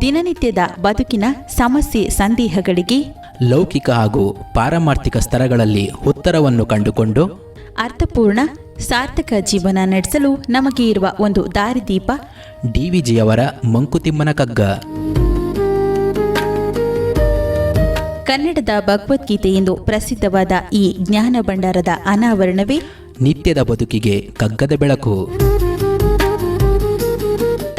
ದಿನನಿತ್ಯದ ಬದುಕಿನ ಸಮಸ್ಯೆ ಸಂದೇಹಗಳಿಗೆ ಲೌಕಿಕ ಹಾಗೂ ಪಾರಮಾರ್ಥಿಕ ಸ್ತರಗಳಲ್ಲಿ ಉತ್ತರವನ್ನು ಕಂಡುಕೊಂಡು ಅರ್ಥಪೂರ್ಣ ಸಾರ್ಥಕ ಜೀವನ ನಡೆಸಲು ನಮಗೆ ಇರುವ ಒಂದು ದಾರಿದೀಪ ಡಿವಿಜಿಯವರ ಮಂಕುತಿಮ್ಮನ ಕಗ್ಗ. ಕನ್ನಡದ ಭಗವದ್ಗೀತೆ ಎಂದು ಪ್ರಸಿದ್ಧವಾದ ಈ ಜ್ಞಾನ ಭಂಡಾರದ ಅನಾವರಣವೇ ನಿತ್ಯದ ಬದುಕಿಗೆ ಕಗ್ಗದ ಬೆಳಕು.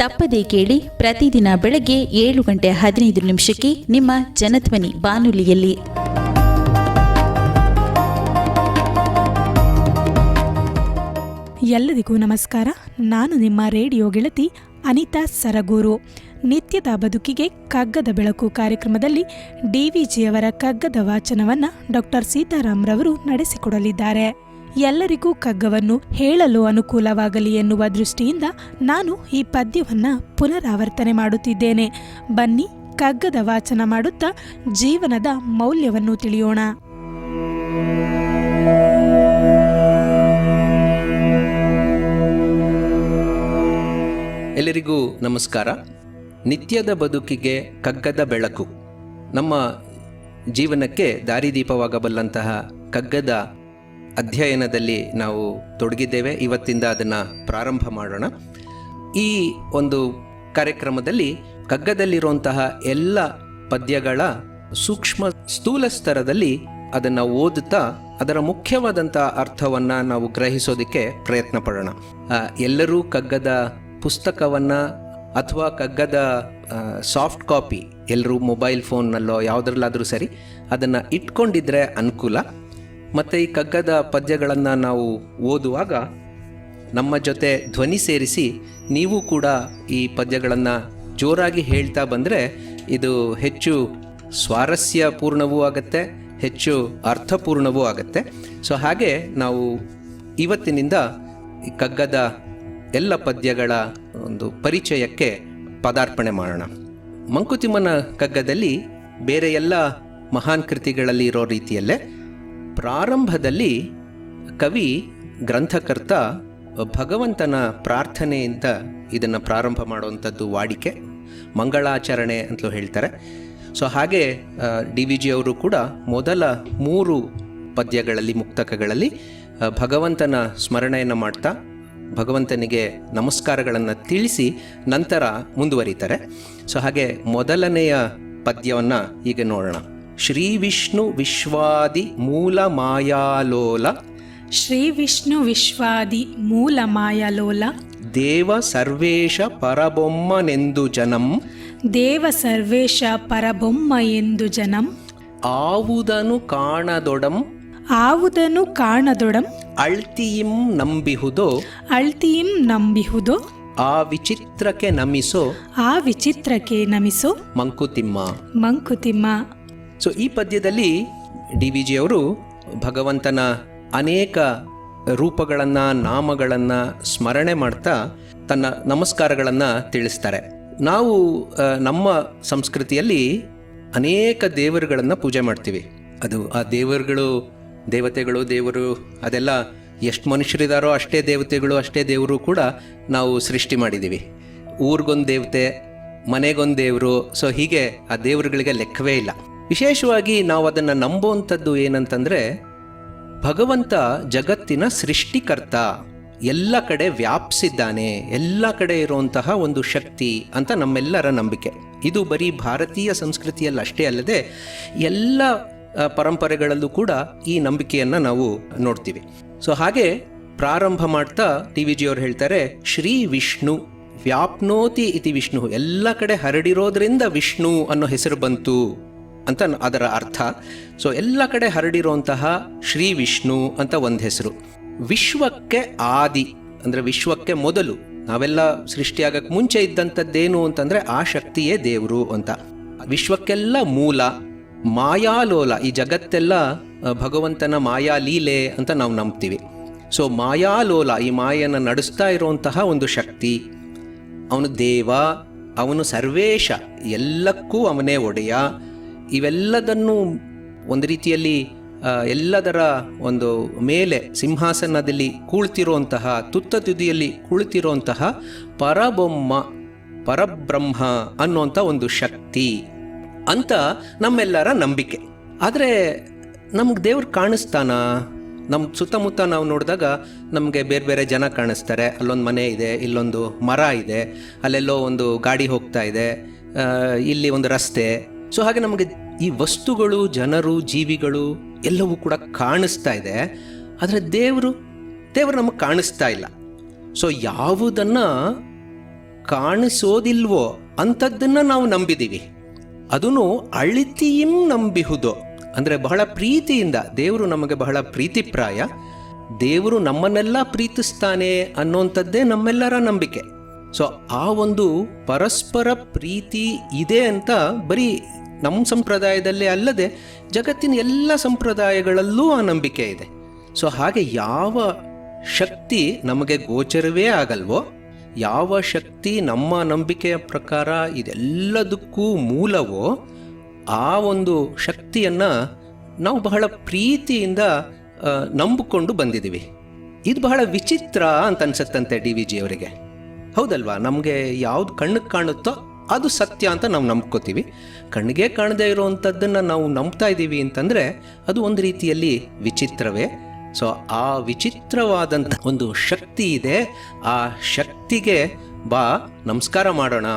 ತಪ್ಪದೇ ಕೇಳಿ, ಪ್ರತಿದಿನ ಬೆಳಗ್ಗೆ 7:15 ನಿಮ್ಮ ಜನಧ್ವನಿ ಬಾನುಲಿಯಲ್ಲಿ. ಎಲ್ಲರಿಗೂ ನಮಸ್ಕಾರ. ನಾನು ನಿಮ್ಮ ರೇಡಿಯೋ ಗೆಳತಿ ಅನಿತಾ ಸರಗೂರು. ನಿತ್ಯದ ಬದುಕಿಗೆ ಕಗ್ಗದ ಬೆಳಕು ಕಾರ್ಯಕ್ರಮದಲ್ಲಿ ಡಿವಿಜಿಯವರ ಕಗ್ಗದ ವಾಚನವನ್ನು ಡಾಕ್ಟರ್ ಸೀತಾರಾಮ್ರವರು ನಡೆಸಿಕೊಡಲಿದ್ದಾರೆ. ಎಲ್ಲರಿಗೂ ಕಗ್ಗವನ್ನು ಹೇಳಲು ಅನುಕೂಲವಾಗಲಿ ಎನ್ನುವ ದೃಷ್ಟಿಯಿಂದ ನಾನು ಈ ಪದ್ಯವನ್ನು ಪುನರಾವರ್ತನೆ ಮಾಡುತ್ತಿದ್ದೇನೆ. ಬನ್ನಿ, ಕಗ್ಗದ ವಾಚನ ಮಾಡುತ್ತಾ ಜೀವನದ ಮೌಲ್ಯವನ್ನು ತಿಳಿಯೋಣ. ಎಲ್ಲರಿಗೂ ನಮಸ್ಕಾರ. ನಿತ್ಯದ ಬದುಕಿಗೆ ಕಗ್ಗದ ಬೆಳಕು, ನಮ್ಮ ಜೀವನಕ್ಕೆ ದಾರಿದೀಪವಾಗಬಲ್ಲಂತಹ ಕಗ್ಗದ ಅಧ್ಯಯನದಲ್ಲಿ ನಾವು ತೊಡಗಿದ್ದೇವೆ. ಇವತ್ತಿಂದ ಅದನ್ನು ಪ್ರಾರಂಭ ಮಾಡೋಣ. ಈ ಒಂದು ಕಾರ್ಯಕ್ರಮದಲ್ಲಿ ಕಗ್ಗದಲ್ಲಿರುವಂತಹ ಎಲ್ಲ ಪದ್ಯಗಳ ಸೂಕ್ಷ್ಮ ಸ್ಥೂಲ ಸ್ತರದಲ್ಲಿ ಅದನ್ನು ಓದುತ್ತಾ ಅದರ ಮುಖ್ಯವಾದಂಥ ಅರ್ಥವನ್ನು ನಾವು ಗ್ರಹಿಸೋದಕ್ಕೆ ಪ್ರಯತ್ನ ಪಡೋಣ. ಎಲ್ಲರೂ ಕಗ್ಗದ ಪುಸ್ತಕವನ್ನು ಅಥವಾ ಕಗ್ಗದ ಸಾಫ್ಟ್ ಕಾಪಿ ಎಲ್ಲರೂ ಮೊಬೈಲ್ ಫೋನ್ನಲ್ಲೋ ಯಾವುದ್ರಲ್ಲಾದರೂ ಸರಿ ಅದನ್ನು ಇಟ್ಕೊಂಡಿದ್ರೆ ಅನುಕೂಲ. ಮತ್ತು ಈ ಕಗ್ಗದ ಪದ್ಯಗಳನ್ನು ನಾವು ಓದುವಾಗ ನಮ್ಮ ಜೊತೆ ಧ್ವನಿ ಸೇರಿಸಿ ನೀವು ಕೂಡ ಈ ಪದ್ಯಗಳನ್ನು ಜೋರಾಗಿ ಹೇಳ್ತಾ ಬಂದರೆ ಇದು ಹೆಚ್ಚು ಸ್ವಾರಸ್ಯಪೂರ್ಣವೂ ಆಗುತ್ತೆ, ಹೆಚ್ಚು ಅರ್ಥಪೂರ್ಣವೂ ಆಗುತ್ತೆ. ಸೊ ಹಾಗೆ ನಾವು ಇವತ್ತಿನಿಂದ ಈ ಕಗ್ಗದ ಎಲ್ಲ ಪದ್ಯಗಳ ಒಂದು ಪರಿಚಯಕ್ಕೆ ಪದಾರ್ಪಣೆ ಮಾಡೋಣ. ಮಂಕುತಿಮ್ಮನ ಕಗ್ಗದಲ್ಲಿ ಬೇರೆ ಎಲ್ಲ ಮಹಾನ್ ಕೃತಿಗಳಲ್ಲಿ ಇರೋ ರೀತಿಯಲ್ಲೇ ಪ್ರಾರಂಭದಲ್ಲಿ ಕವಿ ಗ್ರಂಥಕರ್ತ ಭಗವಂತನ ಪ್ರಾರ್ಥನೆಯಿಂದ ಇದನ್ನು ಪ್ರಾರಂಭ ಮಾಡುವಂಥದ್ದು ವಾಡಿಕೆ, ಮಂಗಳಾಚರಣೆ ಅಂತಲೂ ಹೇಳ್ತಾರೆ. ಸೊ ಹಾಗೆ ಡಿವಿಜಿ ಅವರು ಕೂಡ ಮೊದಲ 3 ಪದ್ಯಗಳಲ್ಲಿ, ಮುಕ್ತಕಗಳಲ್ಲಿ ಭಗವಂತನ ಸ್ಮರಣೆಯನ್ನು ಮಾಡ್ತಾ ಭಗವಂತನಿಗೆ ನಮಸ್ಕಾರಗಳನ್ನು ತಿಳಿಸಿ ನಂತರ ಮುಂದುವರಿತಾರೆ. ಸೊ ಹಾಗೆ ಮೊದಲನೆಯ ಪದ್ಯವನ್ನು ಈಗ ನೋಡೋಣ. ಶ್ರೀ ವಿಷ್ಣು ವಿಶ್ವಾದಿ ಮೂಲ ಮಾಯಾಲೋಲ, ಶ್ರೀ ವಿಷ್ಣು ವಿಶ್ವಾದಿ ಮೂಲ ಮಾಯಾಲೋಲ, ದೇವ ಸರ್ವೇಶ ಪರಬೊಮ್ಮನೆಂದು ಜನಂ, ದೇವ ಸರ್ವೇಶ ಪರಬೊಮ್ಮ ಎಂದು ಜನಂ, ಆವುದನು ಕಾಣದೊಡಂ, ಆವುದನು ಕಾಣದೊಡಂ, ಅಳ್ತಿಯಿಂ ನಂಬಿಹುದೋ, ಅಳ್ತಿಯಿಂ ನಂಬಿಹುದೋ, ಆ ವಿಚಿತ್ರಕ್ಕೆ ನಮಿಸೋ, ಆ ವಿಚಿತ್ರಕ್ಕೆ ನಮಿಸೋ, ಮಂಕುತಿಮ್ಮ. ಮಂಕುತಿಮ್ಮ. ಸೊ ಈ ಪದ್ಯದಲ್ಲಿ ಡಿವಿಜಿ ಅವರು ಭಗವಂತನ ಅನೇಕ ರೂಪಗಳನ್ನು, ನಾಮಗಳನ್ನು ಸ್ಮರಣೆ ಮಾಡ್ತಾ ತನ್ನ ನಮಸ್ಕಾರಗಳನ್ನು ತಿಳಿಸ್ತಾರೆ. ನಾವು ನಮ್ಮ ಸಂಸ್ಕೃತಿಯಲ್ಲಿ ಅನೇಕ ದೇವರುಗಳನ್ನು ಪೂಜೆ ಮಾಡ್ತೀವಿ. ಅದು ಆ ದೇವತೆಗಳು ದೇವರು ಅದೆಲ್ಲ ಎಷ್ಟು ಮನುಷ್ಯರಿದ್ದಾರೋ ಅಷ್ಟೇ ದೇವತೆಗಳು, ಅಷ್ಟೇ ದೇವರು ಕೂಡ ನಾವು ಸೃಷ್ಟಿ ಮಾಡಿದ್ದೀವಿ. ಊರಿಗೊಂದು ದೇವತೆ, ಮನೆಗೊಂದು ದೇವರು. ಸೊ ಹೀಗೆ ಆ ದೇವರುಗಳಿಗೆ ಲೆಕ್ಕವೇ ಇಲ್ಲ. ವಿಶೇಷವಾಗಿ ನಾವು ಅದನ್ನು ನಂಬುವಂಥದ್ದು ಏನಂತಂದರೆ, ಭಗವಂತ ಜಗತ್ತಿನ ಸೃಷ್ಟಿಕರ್ತ, ಎಲ್ಲ ಕಡೆ ವ್ಯಾಪಿಸಿದ್ದಾನೆ, ಎಲ್ಲ ಕಡೆ ಇರುವಂತಹ ಒಂದು ಶಕ್ತಿ ಅಂತ ನಮ್ಮೆಲ್ಲರ ನಂಬಿಕೆ. ಇದು ಬರೀ ಭಾರತೀಯ ಸಂಸ್ಕೃತಿಯಲ್ಲಿ ಅಷ್ಟೇ ಅಲ್ಲದೆ ಎಲ್ಲ ಪರಂಪರೆಗಳಲ್ಲೂ ಕೂಡ ಈ ನಂಬಿಕೆಯನ್ನು ನಾವು ನೋಡ್ತೀವಿ. ಸೊ ಹಾಗೆ ಪ್ರಾರಂಭ ಮಾಡ್ತಾ ಡಿವಿಜಿ ಅವರು ಹೇಳ್ತಾರೆ, ಶ್ರೀ ವಿಷ್ಣು ವ್ಯಾಪ್ನೋತಿ ಇತಿ ವಿಷ್ಣು, ಎಲ್ಲ ಕಡೆ ಹರಡಿರೋದ್ರಿಂದ ವಿಷ್ಣು ಅನ್ನೋ ಹೆಸರು ಬಂತು ಅಂತ ಅದರ ಅರ್ಥ. ಸೊ ಎಲ್ಲ ಕಡೆ ಹರಡಿರುವಂತಹ ಶ್ರೀ ವಿಷ್ಣು ಅಂತ ಒಂದು ಹೆಸರು. ವಿಶ್ವಕ್ಕೆ ಆದಿ ಅಂದರೆ ವಿಶ್ವಕ್ಕೆ ಮೊದಲು, ನಾವೆಲ್ಲ ಸೃಷ್ಟಿಯಾಗಕ್ಕೆ ಮುಂಚೆ ಇದ್ದಂಥದ್ದೇನು ಅಂತಂದರೆ ಆ ಶಕ್ತಿಯೇ ದೇವರು ಅಂತ. ವಿಶ್ವಕ್ಕೆಲ್ಲ ಮೂಲ, ಮಾಯಾಲೋಲ, ಈ ಜಗತ್ತೆಲ್ಲ ಭಗವಂತನ ಮಾಯಾಲೀಲೆ ಅಂತ ನಾವು ನಂಬ್ತೀವಿ. ಸೊ ಮಾಯಾಲೋಲ, ಈ ಮಾಯನ್ನು ನಡೆಸ್ತಾ ಇರುವಂತಹ ಒಂದು ಶಕ್ತಿ. ಅವನು ದೇವ, ಅವನು ಸರ್ವೇಶ, ಎಲ್ಲಕ್ಕೂ ಅವನೇ ಒಡೆಯ. ಇವೆಲ್ಲದನ್ನು ಒಂದು ರೀತಿಯಲ್ಲಿ ಎಲ್ಲದರ ಒಂದು ಮೇಲೆ ಸಿಂಹಾಸನದಲ್ಲಿ ಕುಳಿತಿರುವಂತಹ, ತುತ್ತ ತುದಿಯಲ್ಲಿ ಕುಳಿತಿರುವಂತಹ ಪರಬೊಮ್ಮ ಪರಬ್ರಹ್ಮ ಅನ್ನುವಂಥ ಒಂದು ಶಕ್ತಿ ಅಂತ ನಮ್ಮೆಲ್ಲರ ನಂಬಿಕೆ. ಆದರೆ ನಮ್ಗೆ ದೇವ್ರು ಕಾಣಿಸ್ತಾನ? ನಮ್ಮ ಸುತ್ತಮುತ್ತ ನಾವು ನೋಡಿದಾಗ ನಮಗೆ ಬೇರೆ ಬೇರೆ ಜನ ಕಾಣಿಸ್ತಾರೆ. ಅಲ್ಲೊಂದು ಮನೆ ಇದೆ, ಇಲ್ಲೊಂದು ಮರ ಇದೆ, ಅಲ್ಲೆಲ್ಲೋ ಒಂದು ಗಾಡಿ ಹೋಗ್ತಾ ಇದೆ, ಇಲ್ಲಿ ಒಂದು ರಸ್ತೆ. ಸೊ ಹಾಗೆ ನಮಗೆ ಈ ವಸ್ತುಗಳು, ಜನರು, ಜೀವಿಗಳು ಎಲ್ಲವೂ ಕೂಡ ಕಾಣಿಸ್ತಾ ಇದೆ. ಆದರೆ ದೇವರು ನಮಗೆ ಕಾಣಿಸ್ತಾ ಇಲ್ಲ. ಸೊ ಯಾವುದನ್ನು ಕಾಣಿಸೋದಿಲ್ವೋ ಅಂಥದ್ದನ್ನು ನಾವು ನಂಬಿದ್ದೀವಿ. ಅದನ್ನು ಅಳಿತಿಯಂ ನಂಬಿಹುದು, ಅಂದರೆ ಬಹಳ ಪ್ರೀತಿಯಿಂದ. ದೇವರು ನಮಗೆ ಬಹಳ ಪ್ರೀತಿಪ್ರಾಯ, ದೇವರು ನಮ್ಮನ್ನೆಲ್ಲ ಪ್ರೀತಿಸ್ತಾನೆ ಅನ್ನೋಂಥದ್ದೇ ನಮ್ಮೆಲ್ಲರ ನಂಬಿಕೆ. ಸೊ ಆ ಒಂದು ಪರಸ್ಪರ ಪ್ರೀತಿ ಇದೆ ಅಂತ ಬರೀ ನಮ್ಮ ಸಂಪ್ರದಾಯದಲ್ಲೇ ಅಲ್ಲದೆ ಜಗತ್ತಿನ ಎಲ್ಲ ಸಂಪ್ರದಾಯಗಳಲ್ಲೂ ಆ ನಂಬಿಕೆ ಇದೆ. ಸೊ ಹಾಗೆ ಯಾವ ಶಕ್ತಿ ನಮಗೆ ಗೋಚರವೇ ಆಗಲ್ವೋ, ಯಾವ ಶಕ್ತಿ ನಮ್ಮ ನಂಬಿಕೆಯ ಪ್ರಕಾರ ಇದೆಲ್ಲದಕ್ಕೂ ಮೂಲವೋ, ಆ ಒಂದು ಶಕ್ತಿಯನ್ನು ನಾವು ಬಹಳ ಪ್ರೀತಿಯಿಂದ ನಂಬಿಕೊಂಡು ಬಂದಿದ್ದೀವಿ. ಇದು ಬಹಳ ವಿಚಿತ್ರ ಅಂತ ಅನ್ಸತ್ತಂತೆ ಡಿ ವಿ ಜಿ ಅವರಿಗೆ. ಹೌದಲ್ವಾ? ನಮಗೆ ಯಾವ್ದು ಕಣ್ಣಿಗೆ ಕಾಣುತ್ತೋ ಅದು ಸತ್ಯ ಅಂತ ನಾವು ನಂಬ್ಕೋತೀವಿ. ಕಣ್ಣಿಗೆ ಕಾಣದೇ ಇರೋವಂಥದ್ದನ್ನು ನಾವು ನಂಬ್ತಾ ಇದ್ದೀವಿ ಅಂತಂದರೆ ಅದು ಒಂದು ರೀತಿಯಲ್ಲಿ ವಿಚಿತ್ರವೇ. ಸೊ ಆ ವಿಚಿತ್ರವಾದಂಥ ಒಂದು ಶಕ್ತಿ ಇದೆ. ಆ ಶಕ್ತಿಗೆ ಬಾ ನಮಸ್ಕಾರ ಮಾಡೋಣ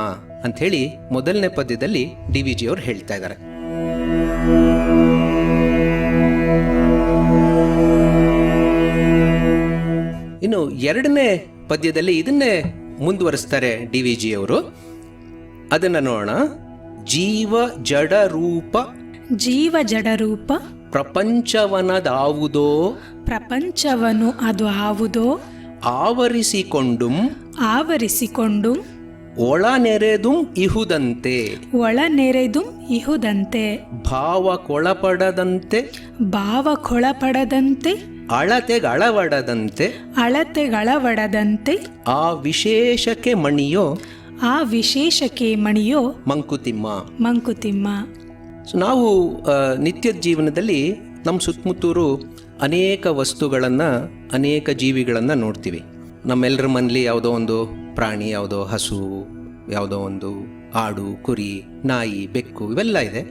ಅಂಥೇಳಿ ಮೊದಲನೇ ಪದ್ಯದಲ್ಲಿ ಡಿ ವಿ ಜಿ ಅವರು ಹೇಳ್ತಾ ಇದ್ದಾರೆ. ಇನ್ನು ಎರಡನೇ ಪದ್ಯದಲ್ಲಿ ಇದನ್ನೇ ಮುಂದುವರಿಸ್ತಾರೆ ಡಿ ವಿ ಜಿ ಅವರು. ಅದನ್ನು ನೋಡೋಣ. ಜೀವ ಜಡ ರೂಪ, ಜೀವ ಜಡರೂಪ ಪ್ರಪಂಚವನದಾವುದೋ, ಪ್ರಪಂಚವನು ಅದು ಆವುದೋ, ಆವರಿಸಿಕೊಂಡು ಒಳನೆರೆದುಂ ಇಹುದಂತೆ, ಒಳನೆರೆದು ಇಹುದಂತೆ, ಭಾವಕ್ಕೊಳಪಡದಂತೆ, ಭಾವಕ್ಕೊಳಪಡದಂತೆ, ಅಳತೆಗಳವಡದಂತೆ, ಆ ವಿಶೇಷಕ್ಕೆ ಮಣಿಯೋ, ಆ ವಿಶೇಷಕ್ಕೆ ಮಣಿಯೋ ಮಂಕುತಿಮ್ಮ. ಸೊ ನಾವು ನಿತ್ಯದ ಜೀವನದಲ್ಲಿ ನಮ್ಮ ಸುತ್ತಮುತ್ತೂರು ಅನೇಕ ವಸ್ತುಗಳನ್ನು, ಅನೇಕ ಜೀವಿಗಳನ್ನು ನೋಡ್ತೀವಿ. ನಮ್ಮೆಲ್ಲರ ಮನೇಲಿ ಯಾವುದೋ ಒಂದು ಪ್ರಾಣಿ, ಯಾವುದೋ ಹಸು, ಯಾವುದೋ ಒಂದು ಆಡು, ಕುರಿ, ನಾಯಿ, ಬೆಕ್ಕು ಇವೆಲ್ಲ ಇದೆ.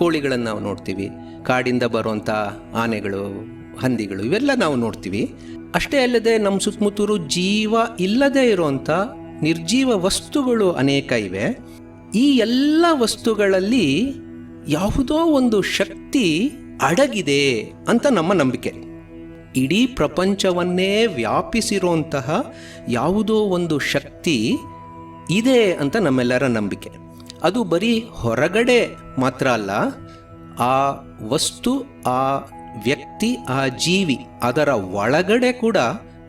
ಕೋಳಿಗಳನ್ನು ನಾವು ನೋಡ್ತೀವಿ. ಕಾಡಿಂದ ಬರುವಂಥ ಆನೆಗಳು, ಹಂದಿಗಳು ಇವೆಲ್ಲ ನಾವು ನೋಡ್ತೀವಿ. ಅಷ್ಟೇ ಅಲ್ಲದೆ ನಮ್ಮ ಸುತ್ತಮುತ್ತೂರು ಜೀವ ಇಲ್ಲದೆ ಇರುವಂಥ ನಿರ್ಜೀವ ವಸ್ತುಗಳು ಅನೇಕ ಇವೆ. ಈ ಎಲ್ಲ ವಸ್ತುಗಳಲ್ಲಿ ಯಾವುದೋ ಒಂದು ಶಕ್ತಿ ಅಡಗಿದೆ ಅಂತ ನಮ್ಮ ನಂಬಿಕೆ. ಇಡೀ ಪ್ರಪಂಚವನ್ನೇ ವ್ಯಾಪಿಸಿರುವಂತಹ ಯಾವುದೋ ಒಂದು ಶಕ್ತಿ ಇದೆ ಅಂತ ನಮ್ಮೆಲ್ಲರ ನಂಬಿಕೆ. ಅದು ಬರೀ ಹೊರಗಡೆ ಮಾತ್ರ ಅಲ್ಲ, ಆ ವಸ್ತು, ಆ ವ್ಯಕ್ತಿ, ಆ ಜೀವಿ, ಅದರ ಒಳಗಡೆ ಕೂಡ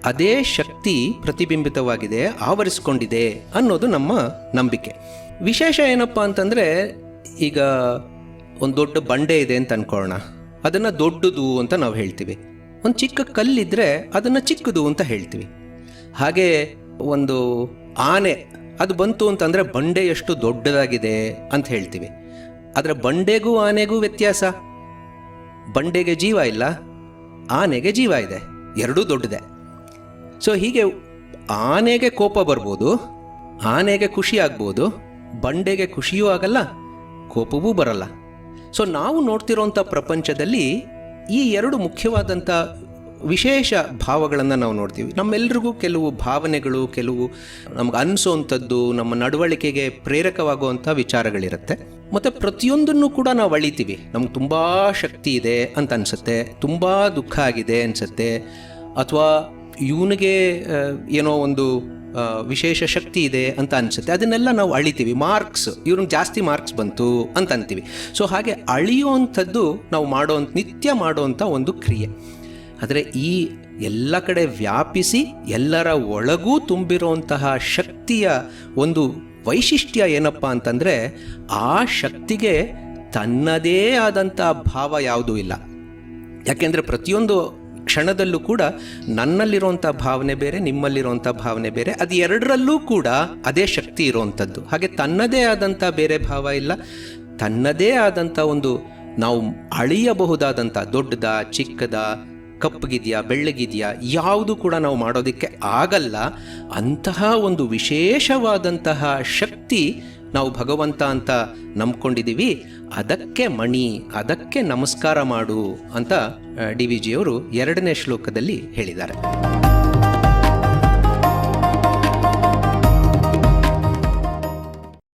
ಅದೇ ಶಕ್ತಿ ಪ್ರತಿಬಿಂಬಿತವಾಗಿದೆ, ಆವರಿಸ್ಕೊಂಡಿದೆ ಅನ್ನೋದು ನಮ್ಮ ನಂಬಿಕೆ. ವಿಶೇಷ ಏನಪ್ಪ ಅಂತಂದರೆ, ಈಗ ಒಂದು ದೊಡ್ಡ ಬಂಡೆ ಇದೆ ಅಂತ ಅನ್ಕೊಳ್ಳೋಣ. ಅದನ್ನು ದೊಡ್ಡದು ಅಂತ ನಾವು ಹೇಳ್ತೀವಿ. ಒಂದು ಚಿಕ್ಕ ಕಲ್ಲಿದ್ದರೆ ಅದನ್ನು ಚಿಕ್ಕದು ಅಂತ ಹೇಳ್ತೀವಿ. ಹಾಗೆ ಒಂದು ಆನೆ ಅದು ಬಂತು ಅಂತಂದರೆ ಬಂಡೆ ಎಷ್ಟು ದೊಡ್ಡದಾಗಿದೆ ಅಂತ ಹೇಳ್ತೀವಿ. ಆದರೆ ಬಂಡೆಗೂ ಆನೆಗೂ ವ್ಯತ್ಯಾಸ. ಬಂಡೆಗೆ ಜೀವ ಇಲ್ಲ, ಆನೆಗೆ ಜೀವ ಇದೆ, ಎರಡೂ ದೊಡ್ಡದೆ. ಸೊ ಹೀಗೆ ಆನೆಗೆ ಕೋಪ ಬರ್ಬೋದು, ಆನೆಗೆ ಖುಷಿ ಆಗ್ಬೋದು, ಬಂಡೆಗೆ ಖುಷಿಯೂ ಆಗಲ್ಲ, ಕೋಪವೂ ಬರಲ್ಲ. ಸೊ ನಾವು ನೋಡ್ತಿರೋಂಥ ಪ್ರಪಂಚದಲ್ಲಿ ಈ ಎರಡು ಮುಖ್ಯವಾದಂಥ ವಿಶೇಷ ಭಾವಗಳನ್ನು ನಾವು ನೋಡ್ತೀವಿ. ನಮ್ಮೆಲ್ರಿಗೂ ಕೆಲವು ಭಾವನೆಗಳು, ಕೆಲವು ನಮ್ಗೆ ಅನಿಸೋವಂಥದ್ದು, ನಮ್ಮ ನಡವಳಿಕೆಗೆ ಪ್ರೇರಕವಾಗುವಂಥ ವಿಚಾರಗಳಿರುತ್ತೆ. ಮತ್ತು ಪ್ರತಿಯೊಂದನ್ನು ಕೂಡ ನಾವು ಅಳಿತೀವಿ. ನಮ್ಗೆ ತುಂಬ ಶಕ್ತಿ ಇದೆ ಅಂತ ಅನಿಸುತ್ತೆ, ತುಂಬ ದುಃಖ ಆಗಿದೆ ಅನಿಸುತ್ತೆ, ಅಥವಾ ಇವನಿಗೆ ಏನೋ ಒಂದು ವಿಶೇಷ ಶಕ್ತಿ ಇದೆ ಅಂತ ಅನಿಸುತ್ತೆ. ಅದನ್ನೆಲ್ಲ ನಾವು ಅಳಿತೀವಿ. ಮಾರ್ಕ್ಸ್, ಇವ್ರಿಗೆ ಜಾಸ್ತಿ ಮಾರ್ಕ್ಸ್ ಬಂತು ಅಂತ ಅಂತೀವಿ. ಸೊ ಹಾಗೆ ಅಳಿಯುವಂಥದ್ದು ನಾವು ನಿತ್ಯ ಮಾಡೋವಂಥ ಒಂದು ಕ್ರಿಯೆ. ಆದರೆ ಈ ಎಲ್ಲ ಕಡೆ ವ್ಯಾಪಿಸಿ ಎಲ್ಲರ ಒಳಗೂ ತುಂಬಿರುವಂತಹ ಶಕ್ತಿಯ ಒಂದು ವೈಶಿಷ್ಟ್ಯ ಏನಪ್ಪ ಅಂತಂದರೆ, ಆ ಶಕ್ತಿಗೆ ತನ್ನದೇ ಆದಂಥ ಭಾವ ಯಾವುದೂ ಇಲ್ಲ. ಯಾಕೆಂದರೆ ಪ್ರತಿಯೊಂದು ಕ್ಷಣದಲ್ಲೂ ಕೂಡ ನನ್ನಲ್ಲಿರುವಂಥ ಭಾವನೆ ಬೇರೆ, ನಿಮ್ಮಲ್ಲಿರುವಂಥ ಭಾವನೆ ಬೇರೆ, ಅದು ಎರಡರಲ್ಲೂ ಕೂಡ ಅದೇ ಶಕ್ತಿ ಇರುವಂಥದ್ದು. ಹಾಗೆ ತನ್ನದೇ ಆದಂಥ ಬೇರೆ ಭಾವ ಇಲ್ಲ. ತನ್ನದೇ ಆದಂಥ ಒಂದು ನಾವು ಅಳಿಯಬಹುದಾದಂಥ ದೊಡ್ಡದ, ಚಿಕ್ಕದ, ಕಪ್ಪಗಿದೆಯಾ ಬೆಳ್ಳಗಿದೆಯಾ ಯಾವುದು ಕೂಡ ನಾವು ಮಾಡೋದಕ್ಕೆ ಆಗಲ್ಲ. ಅಂತಹ ಒಂದು ವಿಶೇಷವಾದಂತಹ ಶಕ್ತಿ ನಾವು ಭಗವಂತ ಅಂತ ನಂಬ್ಕೊಂಡಿದ್ದೀವಿ. ಅದಕ್ಕೆ ಮಣಿ, ಅದಕ್ಕೆ ನಮಸ್ಕಾರ ಮಾಡು ಅಂತ ಡಿ ವಿ ಜಿಯವರು 2ನೇ ಶ್ಲೋಕದಲ್ಲಿ ಹೇಳಿದ್ದಾರೆ.